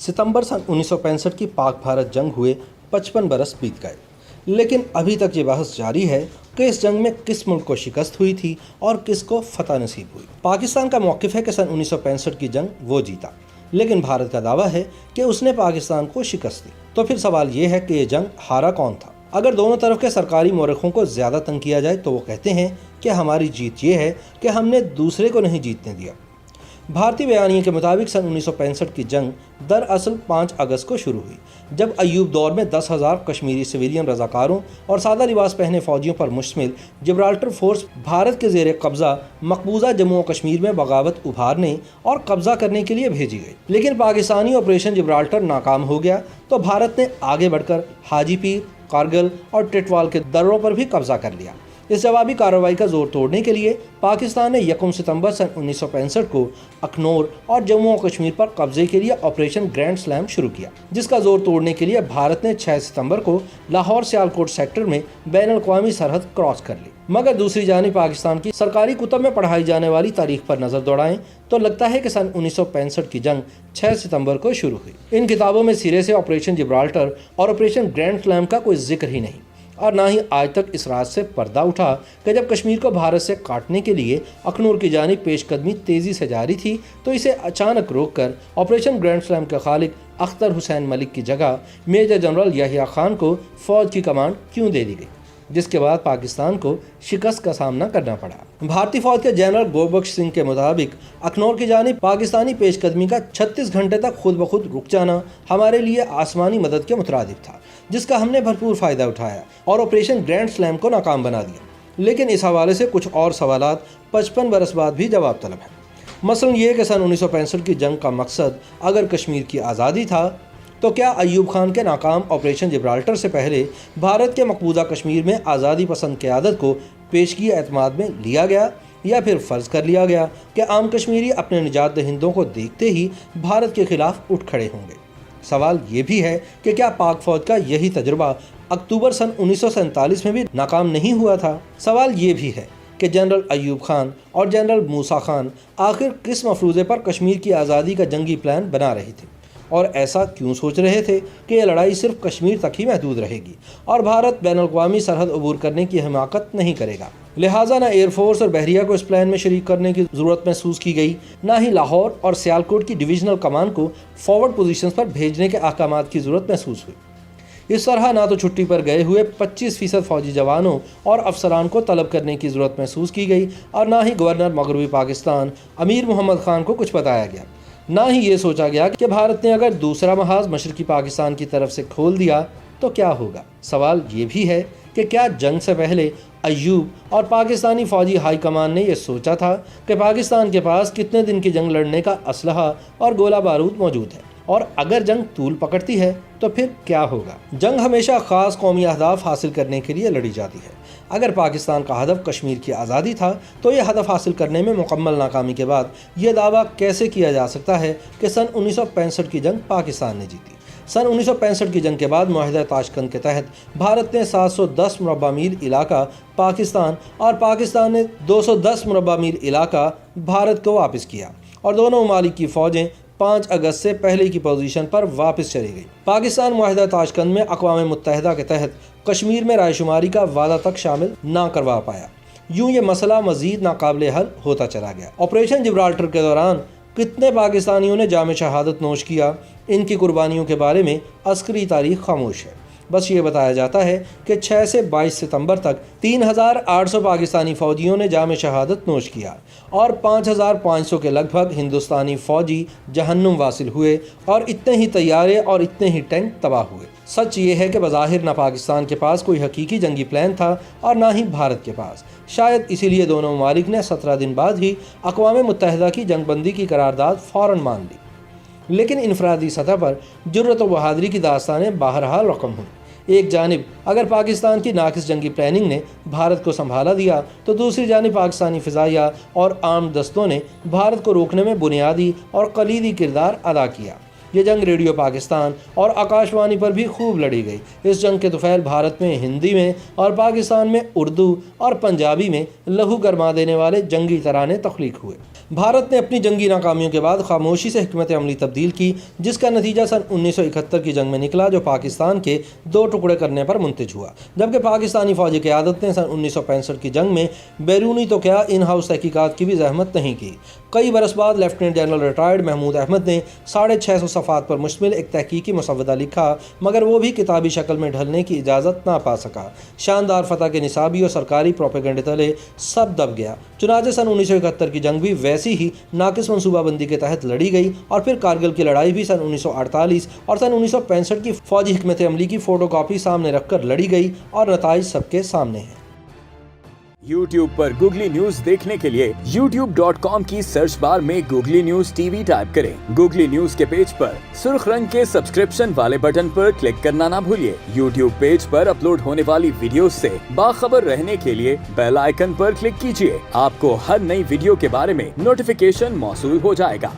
ستمبر سن 1965 کی پاک بھارت جنگ ہوئے 55 برس بیت گئے، لیکن ابھی تک یہ بحث جاری ہے کہ اس جنگ میں کس ملک کو شکست ہوئی تھی اور کس کو فتح نصیب ہوئی۔ پاکستان کا موقف ہے کہ سن 1965 کی جنگ وہ جیتا، لیکن بھارت کا دعویٰ ہے کہ اس نے پاکستان کو شکست دی۔ تو پھر سوال یہ ہے کہ یہ جنگ ہارا کون تھا؟ اگر دونوں طرف کے سرکاری مورخوں کو زیادہ تنگ کیا جائے تو وہ کہتے ہیں کہ ہماری جیت یہ ہے کہ ہم نے دوسرے کو نہیں جیتنے دیا۔ بھارتی بیانیے کے مطابق سن 1965 کی جنگ دراصل 5 اگست کو شروع ہوئی، جب ایوب دور میں 10,000 کشمیری سویلین رضاکاروں اور سادہ لباس پہنے فوجیوں پر مشتمل جبرالٹر فورس بھارت کے زیر قبضہ مقبوضہ جموں و کشمیر میں بغاوت ابھارنے اور قبضہ کرنے کے لیے بھیجی گئی۔ لیکن پاکستانی آپریشن جبرالٹر ناکام ہو گیا تو بھارت نے آگے بڑھ کر حاجی پیر، کارگل اور ٹٹوال کے دروں پر بھی قبضہ کر لیا۔ اس جوابی کارروائی کا زور توڑنے کے لیے پاکستان نے 1 ستمبر سن 1965 کو اخنور اور جموں و کشمیر پر قبضے کے لیے آپریشن گرینڈ سلیم شروع کیا، جس کا زور توڑنے کے لیے بھارت نے 6 ستمبر کو لاہور سیالکوٹ سیکٹر میں بین الاقوامی سرحد کراس کر لی۔ مگر دوسری جانب پاکستان کی سرکاری کتب میں پڑھائی جانے والی تاریخ پر نظر دوڑائیں تو لگتا ہے کہ سن 1965 کی جنگ 6 ستمبر کو شروع ہوئی۔ ان کتابوں میں سرے سے آپریشن جبرالٹر اور آپریشن گرینڈ سلیم کا کوئی ذکر ہی نہیں، اور نہ ہی آج تک اس راز سے پردہ اٹھا کہ جب کشمیر کو بھارت سے کاٹنے کے لیے اخنور کی جانب پیش قدمی تیزی سے جاری تھی تو اسے اچانک روک کر آپریشن گرینڈ سلیم کے خالق اختر حسین ملک کی جگہ میجر جنرل یحییٰ خان کو فوج کی کمانڈ کیوں دے دی گئی، جس کے بعد پاکستان کو شکست کا سامنا کرنا پڑا۔ بھارتی فوج کے جنرل گوربخش سنگھ کے مطابق اخنور کی جانب پاکستانی پیش قدمی کا 36 گھنٹے تک خود بخود رک جانا ہمارے لیے آسمانی مدد کے مترادف تھا، جس کا ہم نے بھرپور فائدہ اٹھایا اور آپریشن گرینڈ سلیم کو ناکام بنا دیا۔ لیکن اس حوالے سے کچھ اور سوالات 55 برس بعد بھی جواب طلب ہیں۔ مثلا یہ کہ سن 1965 کی جنگ کا مقصد اگر کشمیر کی آزادی تھا تو کیا ایوب خان کے ناکام آپریشن جبرالٹر سے پہلے بھارت کے مقبوضہ کشمیر میں آزادی پسند قیادت کو پیشگی اعتماد میں لیا گیا، یا پھر فرض کر لیا گیا کہ عام کشمیری اپنے نجات دہندوں کو دیکھتے ہی بھارت کے خلاف اٹھ کھڑے ہوں گے؟ سوال یہ بھی ہے کہ کیا پاک فوج کا یہی تجربہ اکتوبر سن 1947 میں بھی ناکام نہیں ہوا تھا؟ سوال یہ بھی ہے کہ جنرل ایوب خان اور جنرل موسیٰ خان آخر کس مفروضے پر کشمیر کی آزادی کا جنگی پلان بنا رہے تھے، اور ایسا کیوں سوچ رہے تھے کہ یہ لڑائی صرف کشمیر تک ہی محدود رہے گی اور بھارت بین الاقوامی سرحد عبور کرنے کی حماقت نہیں کرے گا؟ لہٰذا نہ ایئر فورس اور بحریہ کو اس پلان میں شریک کرنے کی ضرورت محسوس کی گئی، نہ ہی لاہور اور سیالکوٹ کی ڈویژنل کمان کو فارورڈ پوزیشنز پر بھیجنے کے احکامات کی ضرورت محسوس ہوئی۔ اس طرح نہ تو چھٹی پر گئے ہوئے 25% فوجی جوانوں اور افسران کو طلب کرنے کی ضرورت محسوس کی گئی، اور نہ ہی گورنر مغربی پاکستان امیر محمد خان کو کچھ بتایا گیا، نہ ہی یہ سوچا گیا کہ بھارت نے اگر دوسرا محاذ مشرقی پاکستان کی طرف سے کھول دیا تو کیا ہوگا۔ سوال یہ بھی ہے کہ کیا جنگ سے پہلے ایوب اور پاکستانی فوجی ہائی کمان نے یہ سوچا تھا کہ پاکستان کے پاس کتنے دن کی جنگ لڑنے کا اسلحہ اور گولہ بارود موجود ہے، اور اگر جنگ طول پکڑتی ہے تو پھر کیا ہوگا؟ جنگ ہمیشہ خاص قومی اہداف حاصل کرنے کے لیے لڑی جاتی ہے۔ اگر پاکستان کا ہدف کشمیر کی آزادی تھا تو یہ ہدف حاصل کرنے میں مکمل ناکامی کے بعد یہ دعویٰ کیسے کیا جا سکتا ہے کہ سن 1965 کی جنگ پاکستان نے جیتی؟ سن 1965 کی جنگ کے بعد معاہدہ تاشکند کے تحت بھارت نے 710 مربع میل علاقہ پاکستان اور پاکستان نے 210 مربع میل علاقہ بھارت کو واپس کیا، اور دونوں ممالک کی فوجیں 5 اگست سے پہلے کی پوزیشن پر واپس چلی گئی۔ پاکستان معاہدہ تاشکند میں اقوام متحدہ کے تحت کشمیر میں رائے شماری کا وعدہ تک شامل نہ کروا پایا۔ یوں یہ مسئلہ مزید ناقابل حل ہوتا چلا گیا۔ آپریشن جبرالٹر کے دوران کتنے پاکستانیوں نے جام شہادت نوش کیا، ان کی قربانیوں کے بارے میں عسکری تاریخ خاموش ہے۔ بس یہ بتایا جاتا ہے کہ 6 سے 22 ستمبر تک 3800 پاکستانی فوجیوں نے جام شہادت نوش کیا، اور 5500 کے لگ بھگ ہندوستانی فوجی جہنم واصل ہوئے، اور اتنے ہی طیارے اور اتنے ہی ٹینک تباہ ہوئے۔ سچ یہ ہے کہ بظاہر نہ پاکستان کے پاس کوئی حقیقی جنگی پلان تھا اور نہ ہی بھارت کے پاس۔ شاید اسی لیے دونوں ممالک نے 17 دن بعد ہی اقوام متحدہ کی جنگ بندی کی قرارداد فوراً مان لی۔ لیکن انفرادی سطح پر جرأت و بہادری کی داستانیں بہرحال رقم ہوئیں۔ ایک جانب اگر پاکستان کی ناقص جنگی پلاننگ نے بھارت کو سنبھالا دیا تو دوسری جانب پاکستانی فضائیہ اور آرمڈ دستوں نے بھارت کو روکنے میں بنیادی اور کلیدی کردار ادا کیا۔ یہ جنگ ریڈیو پاکستان اور آکاشوانی پر بھی خوب لڑی گئی۔ اس جنگ کے طفیل بھارت میں ہندی میں اور پاکستان میں اردو اور پنجابی میں لہو گرما دینے والے جنگی ترانے تخلیق ہوئے۔ بھارت نے اپنی جنگی ناکامیوں کے بعد خاموشی سے حکمت عملی تبدیل کی، جس کا نتیجہ سن 1971 کی جنگ میں نکلا، جو پاکستان کے 2 ٹکڑے کرنے پر منتج ہوا، جبکہ پاکستانی فوجی قیادت نے سن 1965 کی جنگ میں بیرونی تو کیا ان ہاؤس تحقیقات کی بھی زحمت نہیں کی۔ کئی برس بعد lieutenant general retired Mahmood Ahmed نے 650 صفحات پر مشتمل ایک تحقیقی مسودہ لکھا، مگر وہ بھی کتابی شکل میں ڈھلنے کی اجازت نہ پا سکا۔ شاندار فتح کے نصابی اور سرکاری پروپیگنڈے تلے سب دب گیا۔ چنانچہ سن 1971 کی جنگ بھی ویسی ہی ناقص منصوبہ بندی کے تحت لڑی گئی، اور پھر کارگل کی لڑائی بھی سن 1948 اور سن 1965 کی فوجی حکمت عملی کی فوٹو کاپی سامنے رکھ کر لڑی گئی، اور نتائج سب کے سامنے ہیں۔ YouTube پر گوگلی نیوز دیکھنے کے لیے youtube.com کی سرچ بار میں googly news T V type کریں۔ گوگلی نیوز کے پیج پر سرخ رنگ کے سبسکرپشن والے بٹن پر کلک کرنا نہ بھولیے۔ YouTube پیج پر اپلوڈ ہونے والی ویڈیوز سے باخبر رہنے کے لیے بیل آئیکن پر کلک کیجیے۔ آپ کو ہر نئی ویڈیو کے بارے میں نوٹیفیکیشن موصول ہو جائے گا۔